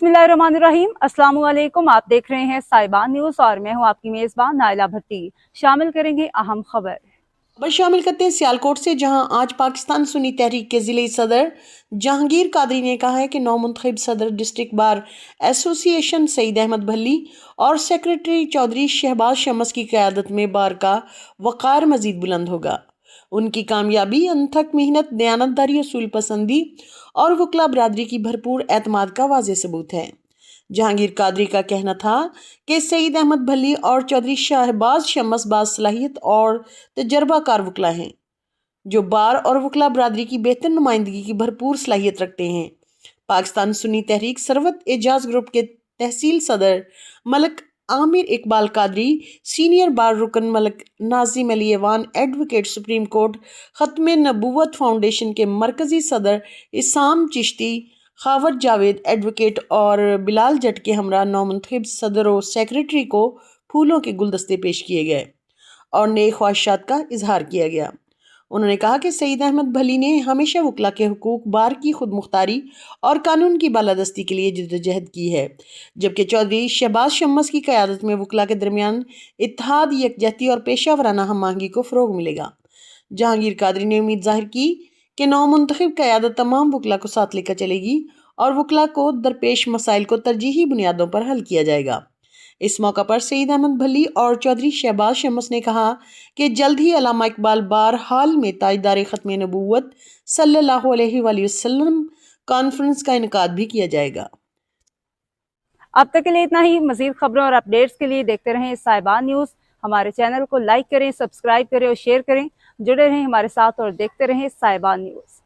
बिस्मिल्लाहिर्रहमानिर्रहीम। अस्सलाम वालेकुम। आप देख रहे हैं साहिबान न्यूज़ और मैं हूं आपकी मेज़बान नाइला भट्टी। शामिल करेंगे अहम खबर। शामिल करते हैं सियालकोट से, जहां आज पाकिस्तान सुन्नी तहरीक के जिले सदर जहांगीर कादरी ने कहा है कि नौमुंतखब सदर district bar association Saeed Ahmed Bhalli और सेक्रेटरी चौधरी शहबाज शम्स की क़यादत में बार का वक़ार मज़ीद बुलंद होगा। उनकी कामयाबी, अनथक मेहनत, दयानतदारी, असूल पसंदी और वकला बरादरी की भरपूर एतमाद का वाज़ेह सबूत है। जहांगीर कादरी का कहना था कि सईद अहमद भल्ली और चौधरी शहबाज शम्स बासलाहियत और तजर्बाकार वकला हैं, जो बार और वकला बरादरी की बेहतर नुमाइंदगी की भरपूर सलाहियत रखते हैं। पाकिस्तान सुन्नी तहरीक सरवत एजाज ग्रुप के तहसील सदर मलक आमिर इकबाल कादरी, सीनियर बार रुकन Malik Nazim Ali Awan, advocate supreme court Khatam Nabuwwat foundation के मरकज़ी सदर इसाम चिश्ती, खावर जावेद एडवोकेट और बिलाल जट के हमरा नौमुंतखब सदर और सेक्रेटरी को फूलों के गुलदस्ते पेश किए गए और नए ख्वाहिशात का इजहार किया गया। उन्होंने कहा कि सईद अहमद भली ने हमेशा वकला के हुकूक, बार की खुद मुख्तारी और कानून की बालादस्ती के लिए जद्दोजहद की है, जबकि चौधरी शहबाज शम्स की क़यादत में वकला के दरमियान इत्तेहाद, यकजहती और पेशा वराना हम आहंगी को फ़रोग़ मिलेगा। जहांगीर कादरी ने उम्मीद जाहिर की कि नौमुंतखब क़यादत तमाम वकला को साथ लेकर चलेगी और वकला को दरपेश मसाइल को तरजीही बुनियादों पर हल किया जाएगा। इस मौका पर सईद अहमद भली और चौधरी शहबाज शम्स ने कहा कि जल्द ही अल्लामा इकबाल बार हाल में ताजदार ख़त्म नबूवत सल्लल्लाहु अलैहि वसल्लम कॉन्फ्रेंस का इनकाद भी किया जाएगा। अब तक के लिए इतना ही। मज़ीद खबरों और अपडेट्स के लिए देखते रहें साहिबान न्यूज़। हमारे चैनल को लाइक करें, सब्सक्राइब करें और शेयर करें। जुड़े रहें हमारे साथ और देखते रहें साहिबान न्यूज़।